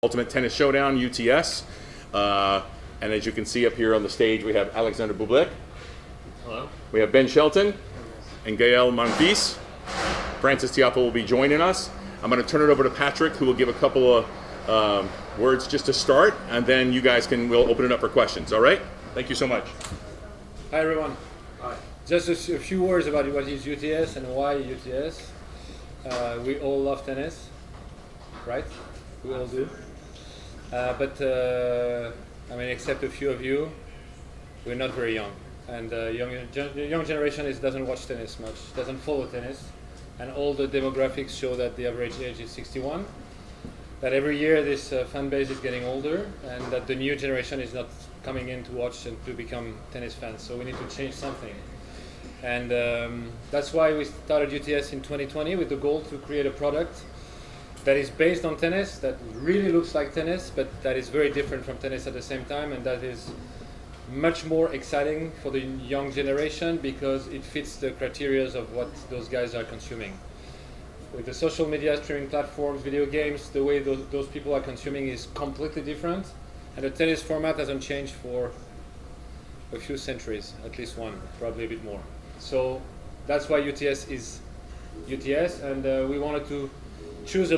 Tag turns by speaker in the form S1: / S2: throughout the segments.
S1: Ultimate Tennis Showdown, UTS. And as you can see up here on the stage, we have Alexander Bublik.
S2: Hello.
S1: We have Ben Shelton and Gael Monfils. Francis Tiafoe will be joining us. I'm going to turn it over to Patrick, who will give a couple of words just to start, and then you guys we'll open it up for questions. All right? Thank you so much.
S3: Hi everyone.
S2: Hi.
S3: Just a few words about what is UTS and why UTS. We all love tennis, right? We all do. I mean, except a few of you, we're not very young. And the young generation doesn't watch tennis much, doesn't follow tennis. And all the demographics show that the average age is 61. That every year this fan base is getting older, and that the new generation is not coming in to watch and to become tennis fans. So we need to change something. And that's why we started UTS in 2020 with the goal to create a product that is based on tennis, that really looks like tennis, but that is very different from tennis at the same time, and that is much more exciting for the young generation because it fits the criteria of what those guys are consuming. With the social media, streaming platforms, video games, the way those people are consuming is completely different, and the tennis format hasn't changed for a few centuries, at least one, probably a bit more. So that's why UTS is UTS, and we wanted to choose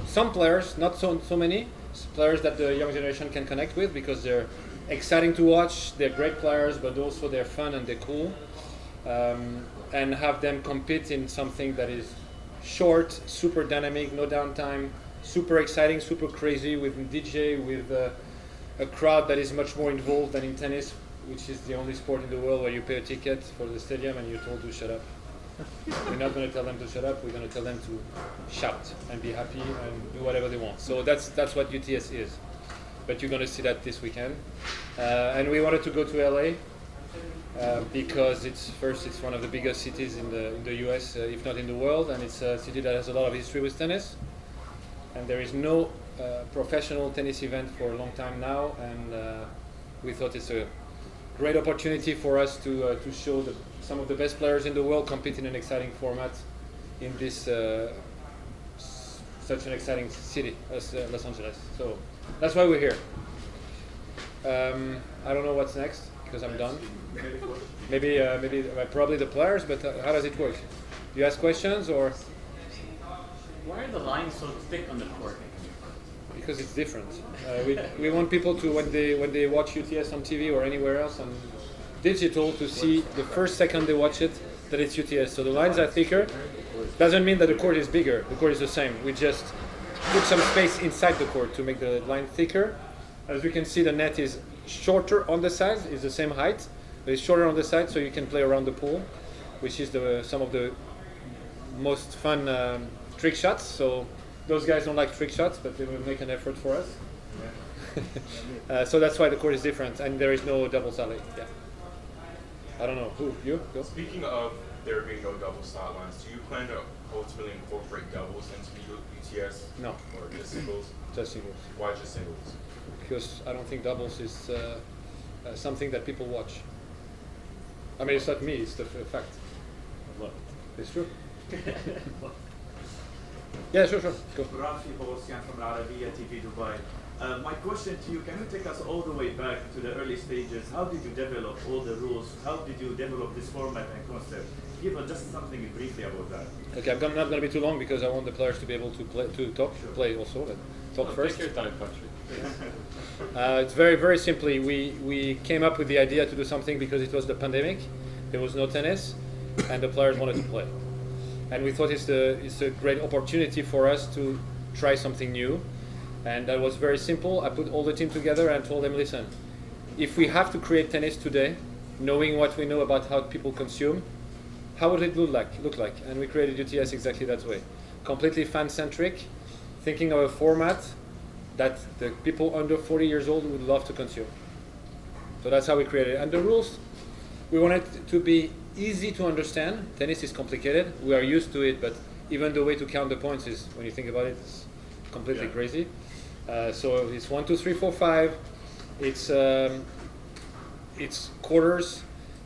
S3: some players, not so many, players that the young generation can connect with because they're exciting to watch, they're great players, but also they're fun and they're cool. And have them compete in something that is short, super dynamic, no downtime, super exciting, super crazy, with a DJ, with a crowd that is much more involved than in tennis, which is the only sport in the world where you pay a ticket for the stadium and you're told to shut up. We're not going to tell them to shut up, we're going to tell them to shout and be happy and do whatever they want. So that's what UTS is. But you're going to see that this weekend. And we wanted to go to LA because it's one of the biggest cities in the US, if not in the world, and it's a city that has a lot of history with tennis. And there is no professional tennis event for a long time now, and we thought it's a great opportunity for us to show some of the best players in the world compete in an exciting format in this such an exciting city as Los Angeles. So that's why we're here. I don't know what's next because I'm done. Maybe probably the players, but how does it work? Do you ask questions or?
S2: Why are the lines so thick on the court?
S3: Because it's different. We want people to, when they watch UTS on TV or anywhere else on digital, to see the first second they watch it that it's UTS. So the lines are thicker. Doesn't mean that the court is bigger. The court is the same. We just put some space inside the court to make the line thicker. As you can see, the net is shorter on the sides. It's the same height, but it's shorter on the side, so you can play around the pool, which is some of the most fun trick shots. So those guys don't like trick shots, but they will make an effort for us. So that's why the court is different, and there is no double salary. Yeah. I don't know. Who? You? Go.
S4: Speaking of there being no double slot lines, do you plan to ultimately incorporate doubles into the UTS?
S3: No.
S4: Or just singles?
S3: Just singles.
S4: Why just singles?
S3: Because I don't think doubles is something that people watch. I mean, it's not me, it's the fact.
S2: Look.
S3: It's true. Yeah, sure. Go.
S5: Rafi Bosyan from Arabia TV Dubai. My question to you, can you take us all the way back to the early stages? How did you develop all the rules? How did you develop this format and concept? Give us just something briefly about that.
S3: Okay, I'm not going to be too long because I want the players to be able to talk,
S5: Sure.
S3: Play also, but talk first.
S2: Take your time, Patrick.
S3: It's very, very simply, we came up with the idea to do something because it was the pandemic, there was no tennis, and the players wanted to play. And we thought it's a great opportunity for us to try something new. And that was very simple. I put all the team together and told them, listen, if we have to create tennis today, knowing what we know about how people consume, how would it look like? And we created UTS exactly that way. Completely fan-centric, thinking of a format that the people under 40 years old would love to consume. So that's how we created it. And the rules, we wanted to be easy to understand. Tennis is complicated. We are used to it, but even the way to count the points is, when you think about it, it's completely crazy. So it's 1, 2, 3, 4, 5. It's quarters.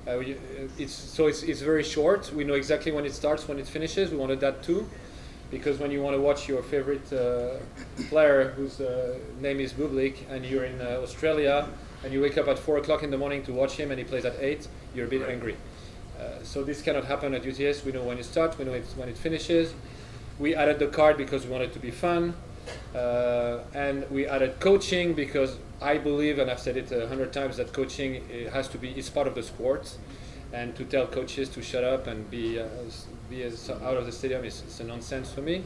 S3: It's very short. We know exactly when it starts, when it finishes. We wanted that too. because when you want to watch your favorite player whose name is Bublik and you're in Australia and you wake up at 4 o'clock in the morning to watch him and he plays at 8, you're a bit angry. So this cannot happen at UTS. We know when it starts, we know when it finishes. We added the card because we wanted it to be fun. And we added coaching because I believe, and I've said it 100 times, that coaching has to be, is part of the sport. And to tell coaches to shut up and be as out of the stadium is a nonsense for me.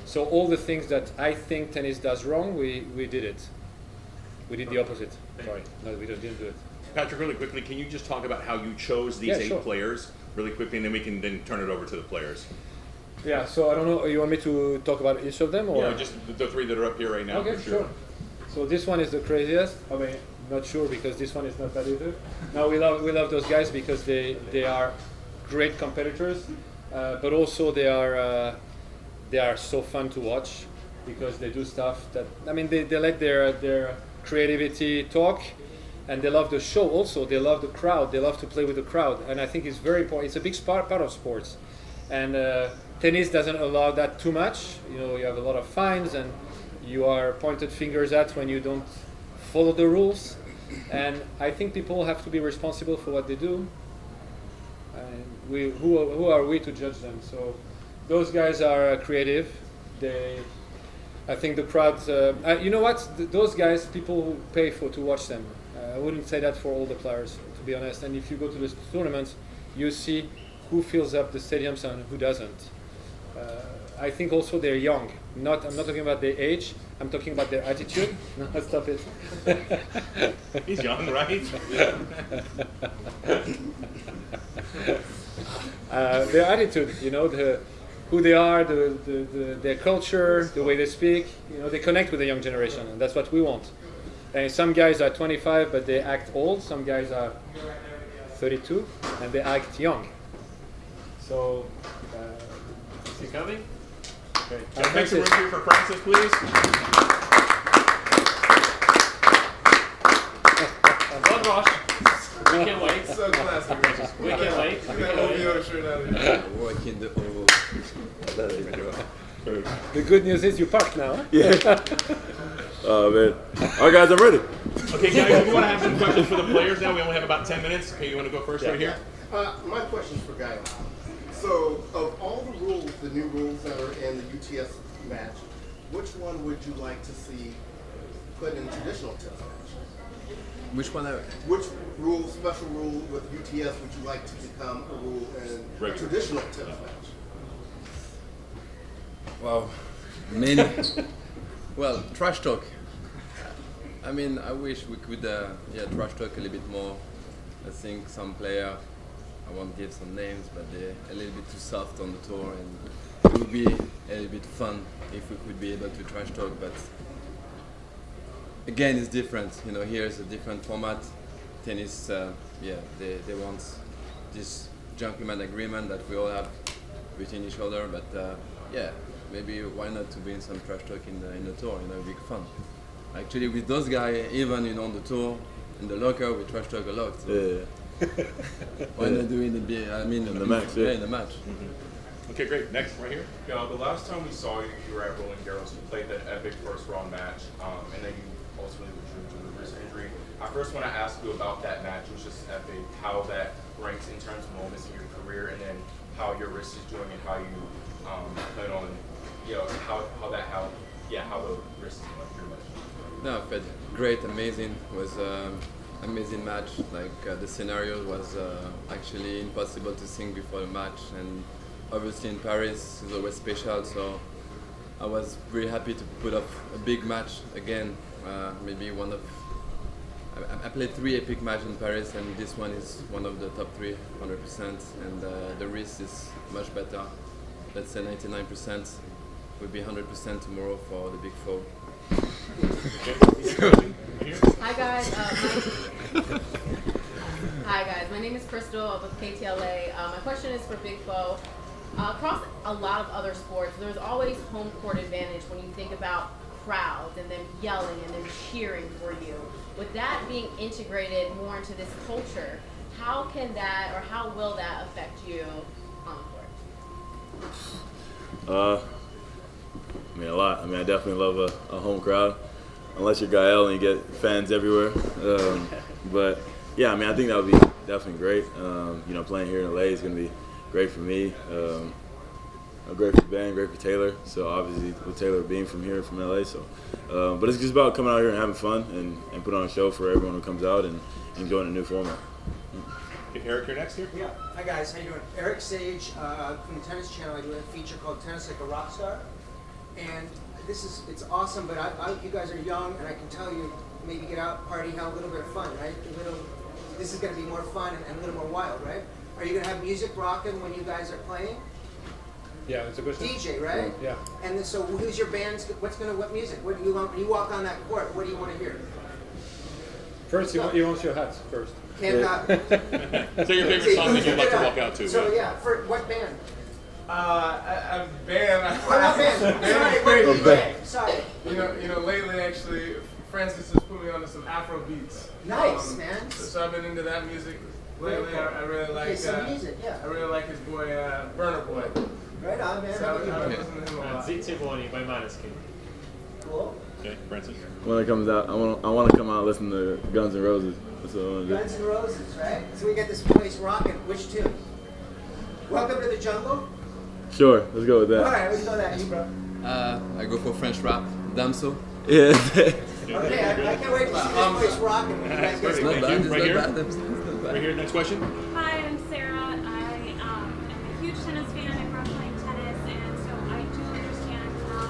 S3: So all the things that I think tennis does wrong, we did it. We did the opposite. Sorry, no, we didn't do it.
S1: Patrick, really quickly, can you just talk about how you chose these 8 players really quickly, and then we can then turn it over to the players?
S3: Yeah, so I don't know, you want me to talk about each of them? Or?
S1: Yeah, just the 3 that are up here right now.
S3: Okay,
S1: for sure.
S3: So this one is the craziest. I mean, not sure because this one is not that either. No, we love those guys because they are great competitors, but also they are so fun to watch because they do stuff that, I mean, they let their creativity talk, and they love the show also. They love the crowd. They love to play with the crowd, and I think it's very important. It's a big part of sports, and tennis doesn't allow that too much. You know, you have a lot of fines, and you are pointed fingers at when you don't follow the rules. And I think people have to be responsible for what they do. And who are we to judge them? So those guys are creative. I think the crowd. You know what? Those guys, people who pay to watch them. I wouldn't say that for all the players, to be honest. And if you go to the tournaments, you see who fills up the stadiums and who doesn't. I think also they're young. I'm not talking about their age. I'm talking about their attitude. No, stop it.
S1: He's young, right?
S3: Their attitude, you know, who they are, their culture, the way they speak. You know, they connect with the young generation, and that's what we want. And some guys are 25, but they act old. Some guys are 32, and they act young. So,
S2: Is he coming?
S1: Okay. Can I make some room here for Francis, please?
S2: One rush. We can wait.
S6: So classic.
S2: We can wait. We can wait.
S6: Working the oval.
S3: the good news is you parked now. Huh?
S6: Yeah. Oh man. All right, guys, I'm ready.
S1: Okay, guys, we want to have some questions for the players now. We only have about 10 minutes. Okay, you want to go first right here?
S7: My question's for Guy. So, of all the rules, the new rules that are in the UTS match, which one would you like to see put in traditional tennis match?
S6: Which one?
S7: Which rule, special rule with UTS would you like to become a rule in a traditional tennis match?
S6: Wow. Many. Well, trash talk. I mean, I wish we could, trash talk a little bit more. I think some player, I won't give some names, but they're a little bit too soft on the tour, and it would be a little bit fun if we could be able to trash talk. But again, it's different. You know, here's a different format. Tennis, they want this gentleman agreement that we all have between each other. But maybe why not to bring some trash talk in the tour? You know, it'd be fun. Actually, with those guys, even on the tour, in the locker, we trash talk a lot. So.
S8: Yeah.
S6: Why not doing in the match? Yeah, in the match.
S1: Mm-hmm. Okay, great. Next, right here.
S4: Yeah, the last time we saw you, you were at Roland Garros. You played that epic first round match, and then you ultimately withdrew due to wrist injury. I first want to ask you about that match. It was just epic. How that ranks in terms of moments in your career, and then how your wrist is doing, and how you plan on, how the wrist is doing pretty much.
S6: No, but great, amazing. It was amazing match. Like the scenario was actually impossible to think before the match, and obviously in Paris is always special. So I was very happy to put up a big match again. Maybe one of I played 3 epic matches in Paris, and this one is one of the top 3, 100%. And the risk is much better. Let's say 99%. Will be 100% tomorrow for the big 4.
S9: Hi guys. Hi guys. My name is Crystal with KTLA. My question is for Big Foe. Across a lot of other sports, there's always home court advantage when you think about crowds and them yelling and them cheering for you. With that being integrated more into this culture, how can that or how will that affect you on the court?
S8: I mean, a lot. I mean, I definitely love a home crowd, unless you're Gael and you get fans everywhere. But yeah, I mean, I think that would be definitely great. You know, playing here in LA is going to be great for me. Great for Ben, great for Taylor. So obviously with Taylor being from here, from LA. So, but it's just about coming out here and having fun and put on a show for everyone who comes out and enjoying a new format.
S1: Okay, Eric, you're next here.
S10: Yeah. Hi guys, how you doing? Eric Sage from the Tennis Channel. I do a feature called Tennis Like a Rock Star, and it's awesome. But you guys are young, and I can tell you maybe get out, party, have a little bit of fun, right? This is going to be more fun and a little more wild, right? Are you going to have music rocking when you guys are playing?
S3: Yeah, it's a question.
S10: DJ, right?
S3: Yeah.
S10: And then, so who's your band? What music? What do you want? When you walk on that court, what do you want to hear?
S3: First, you want your hat first.
S1: So your favorite song that you'd like to walk out to?
S10: So yeah, for what band?
S11: A band.
S10: What not band? Sorry.
S11: You know, lately actually, Francis has put me onto some Afro beats.
S10: Nice, man.
S11: So I've been into that music lately. I really like.
S10: Some music, yeah.
S11: I really like his boy, Burner Boy.
S10: Right on, man.
S11: So I listen to him a lot.
S2: Tsitsipas by Maneskin.
S10: Cool.
S1: Okay, Francis.
S8: When it comes out, I want to come out and listen to Guns N' Roses. That's what I want to do.
S10: Guns N' Roses, right? So we get this place rocking. Which tune? Welcome to the Jungle?
S8: Sure, let's go with that.
S10: All right, let's go that. You, bro.
S6: I go for French rap. Damso.
S8: Yeah.
S10: Okay, I can't wait to see this place rocking when you guys get
S6: It's not
S1: Thank
S6: bad.
S1: you.
S6: It's
S1: Right
S6: not
S1: here.
S6: bad. It's not bad.
S1: Right here, next question.
S12: Hi, I'm Sarah. I am a huge tennis fan. I grew up playing tennis, and so I do understand how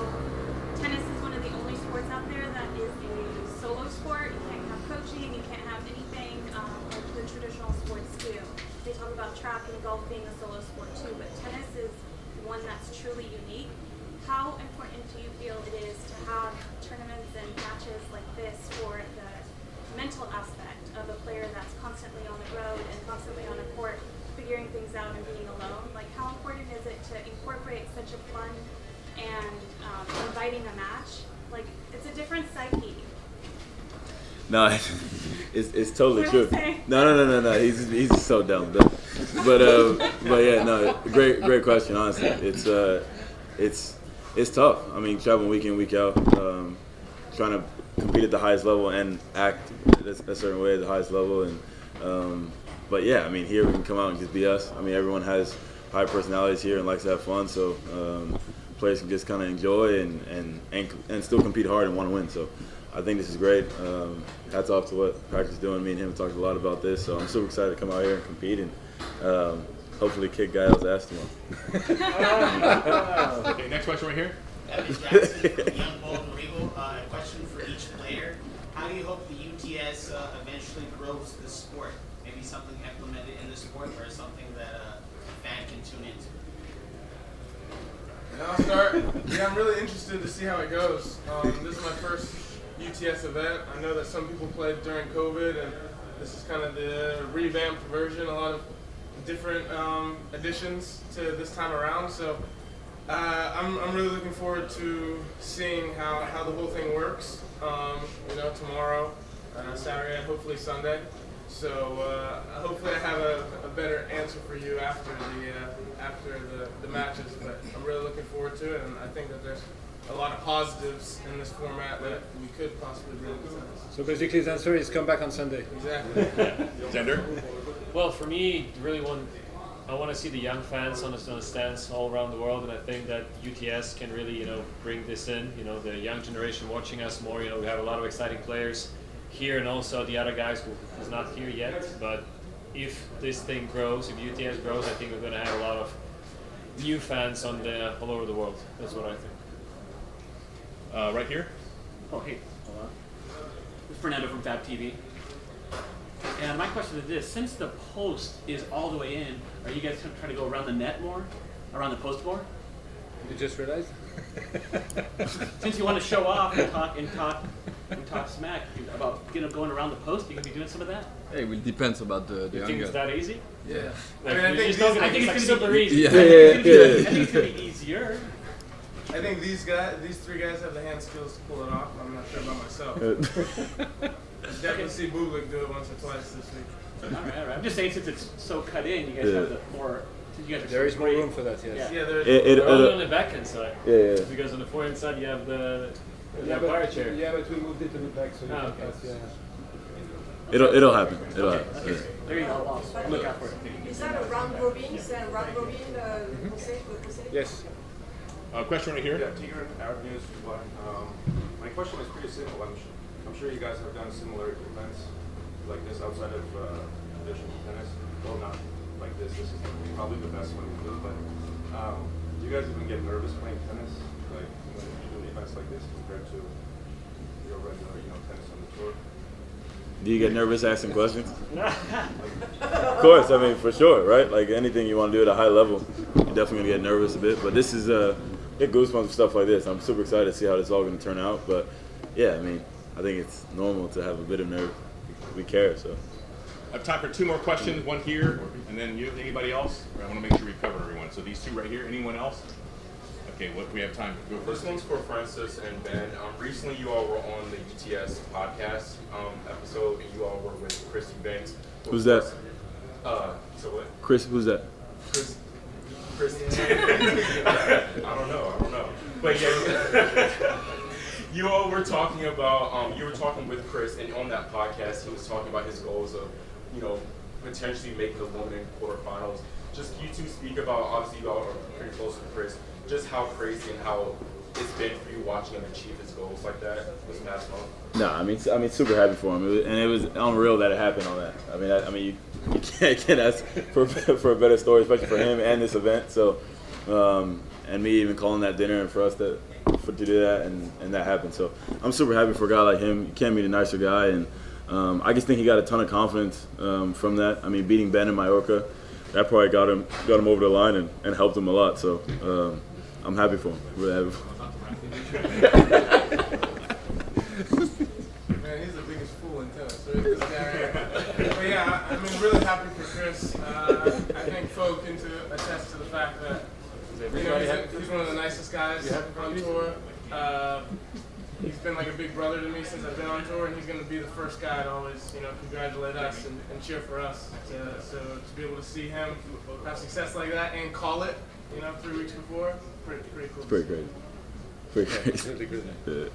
S12: tennis is one of the only sports out there that is a solo sport. You can't have coaching, you can't have anything like the traditional sports do. They talk about track and golf being a solo sport too, but tennis is one that's truly unique. How important do you feel it is to have tournaments and matches like this for the mental aspect of a player that's constantly on the road and constantly on a court, figuring things out and being alone? Like, how important is it to incorporate such a fun and inviting a match? Like, it's a different psyche.
S8: No, it's totally
S12: What
S8: true.
S12: am I saying?
S8: No. He's so dumb. But yeah, no. Great question. Honestly, it's tough. I mean, traveling week in, week out, trying to compete at the highest level and act a certain way at the highest level. And but yeah, I mean, here we can come out and just be us. I mean, everyone has high personalities here and likes to have fun, so players can just kind of enjoy and still compete hard and want to win. So I think this is great. Hats off to what Patrick's doing. Me and him talked a lot about this, so I'm super excited to come out here and compete and hopefully kick Gael's ass tomorrow.
S1: Okay, next question right here.
S13: Evan Jackson from Young Bold and Regal. A question for each player. How do you hope the UTS eventually grows the sport? Maybe something implemented in the sport or something that a fan can tune into?
S11: And I'll start. Yeah, I'm really interested to see how it goes. This is my first UTS event. I know that some people played during COVID, and this is kind of the revamped version. A lot of different additions to this time around. So I'm really looking forward to seeing how the whole thing works. Tomorrow, Saturday, and hopefully Sunday. So hopefully I have a better answer for you after the matches. But I'm really looking forward to it, and I think that there's a lot of positives in this format that we could possibly bring to tennis.
S3: So basically, his answer is come back on Sunday.
S11: Exactly.
S1: Xander?
S14: Well, for me, I want to see the young fans on the stands all around the world, and I think that UTS can really, bring this in. The young generation watching us more. We have a lot of exciting players here, and also the other guys who's not here yet. But if this thing grows, if UTS grows, I think we're going to have a lot of new fans all over the world. That's what I think.
S1: Right here.
S2: Oh, hey, hold on. This is Fernando from FabTV. And my question is this: since the post is all the way in, are you guys trying to go around the net more, around the post more?
S3: You just realized?
S2: Since you want to show off and talk smack about going around the post, you gonna be doing some of that?
S6: Hey, it will depend about the
S14: You think it's that easy?
S6: Yeah.
S11: I think
S2: it's super easy.
S6: Yeah.
S2: I think it's gonna be easier.
S11: I think these three guys have the hand skills to pull it off. I'm not sure about myself. Definitely see Bublik do it once or twice this week.
S2: All right. I'm just saying, since it's so cut in, you guys have the more You guys are
S3: There is more
S2: great.
S3: room for that, yes.
S2: Yeah.
S14: They're only on the backhand side.
S8: Yeah.
S14: Because on the forehand side you have the
S3: Yeah,
S14: umpire
S3: but,
S14: chair.
S3: yeah, but we moved it to the back, so you can
S14: Okay.
S3: pass, yeah.
S8: It'll happen. It'll happen.
S2: Okay.
S8: Yeah.
S2: There you go. Look out for it.
S15: Is that a round robin? Is that a round robin?
S3: Yes.
S1: Question right here.
S16: Yeah, Tigran, Arab News, Dubai. My question is pretty simple. I'm sure you guys have done similar events like this outside of traditional tennis. Well, not like this. This is probably the best one to do. But do you guys even get nervous playing tennis, like when you do events like this compared to your regular, tennis on the tour?
S8: Do you get nervous asking questions? Of course, I mean, for sure, right? Like anything you want to do at a high level, you're definitely gonna get nervous a bit. But this is get goosebumps and stuff like this. I'm super excited to see how this is all gonna turn out. But yeah, I mean, I think it's normal to have a bit of nerve. We care, so.
S1: I have time for 2 more questions. One here, and then you. Anybody else? I want to make sure we cover everyone. So these 2 right here. Anyone else? Okay, what we have time. Go
S4: This
S1: first.
S4: one's for Francis and Ben. Recently, you all were on the UTS podcast episode, and you all were with Chris Eubanks.
S8: Who's that?
S4: So what?
S8: Chris, who's that?
S4: Chris. I don't know. But yeah, you all were talking about. You were talking with Chris, and on that podcast, he was talking about his goals of, potentially making the women in quarterfinals. Just you two speak about. Obviously, you all are pretty close with Chris. Just how crazy and how it's been for you watching him achieve his goals like that this past month.
S8: No, I mean, super happy for him, it was unreal that it happened on that. I mean, you can't ask for a better story, especially for him and this event. So, and me even calling that dinner and for us to do that and that happened. So, I'm super happy for a guy like him. You can't meet a nicer guy, and I just think he got a ton of confidence from that. I mean, beating Ben in Mallorca, that probably got him over the line and helped him a lot. So, I'm happy for him. Really happy for him.
S11: Man, he's the biggest fool in tennis. So this guy right here. But yeah, I'm really happy for Chris. I think folk can attest to the fact that he's one of the nicest guys on tour. He's been like a big brother to me since I've been on tour, and he's going to be the first guy to always, congratulate us and cheer for us. So to be able to see him have success like that and call it, 3 weeks before, pretty cool.
S8: It's pretty crazy. Pretty crazy. Yeah.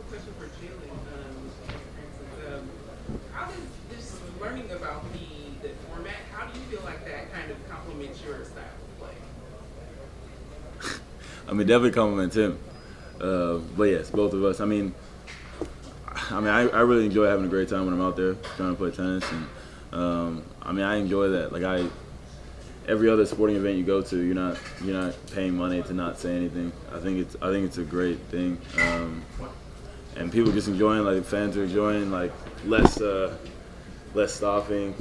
S17: Question for Jalen. How does this learning about the format? How do you feel like that kind of complements your style of play?
S8: I mean, definitely compliments him. But yes, both of us. I mean, I really enjoy having a great time when I'm out there trying to play tennis, and I enjoy that. Like every other sporting event you go to, you're not paying money to not say anything. I think it's a great thing, and people just enjoying. Like fans are enjoying. Like less stopping.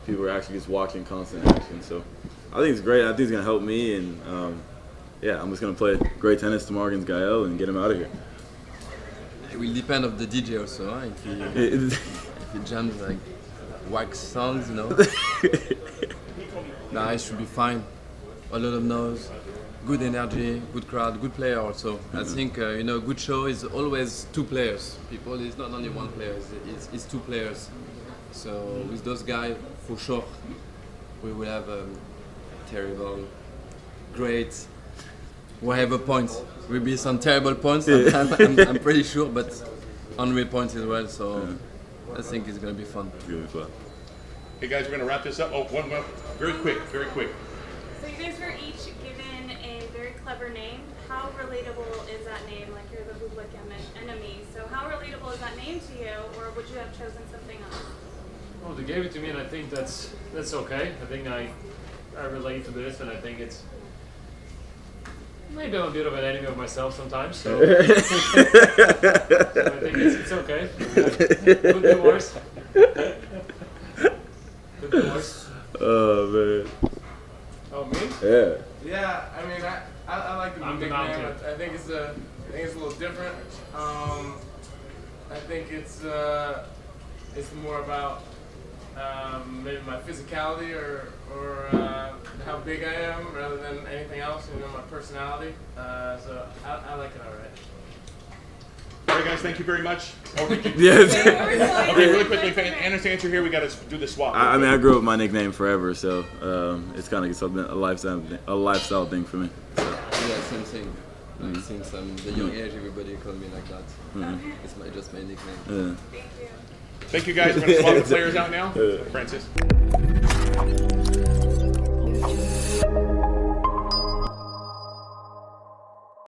S8: People are actually just watching constant action. So I think it's great. I think it's gonna help me, and I'm just gonna play great tennis tomorrow against Gael and get him out of here.
S6: It will depend of the DJ also. If he jams like wax songs, Nah, it should be fine. A lot of noise, good energy, good crowd, good player also. I think, good show is always 2 players. People, it's not only 1 player, it's 2 players. So with those guys, for sure, we will have a terrible, great, whatever points. Will be some terrible points sometimes, I'm pretty sure, but unreal points as well. So I think it's going to be fun.
S8: It's going to be fun.
S1: Hey guys, we're going to wrap this up. Oh, one more. Very quick.
S12: So you guys were each given a very clever name. How relatable is that name? Like you're the public enemy. So how relatable is that name to you, or would you have chosen something else?
S14: Well, they gave it to me, and I think that's okay. I think I relate to this, and I think it's maybe I'm a bit of an enemy of myself sometimes. So, so I think it's okay. Could be worse.
S8: Oh man.
S11: Oh me?
S8: Yeah.
S11: Yeah, I mean, I like the nickname. I think it's a little different. I think it's more about maybe my physicality or how big I am rather than anything else. My personality. So I like it alright.
S1: right, guys, thank you very much.
S8: Yes.
S1: Okay, really quickly, Anna's answer here. We got to do the swap.
S8: I mean, I grew up with my nickname forever, so it's kind of something a lifestyle thing for me. So.
S6: Yeah, same thing. Like since the young age, everybody called me like that. It's just my nickname.
S1: Thank you guys. We're going to swap the players out now. Francis.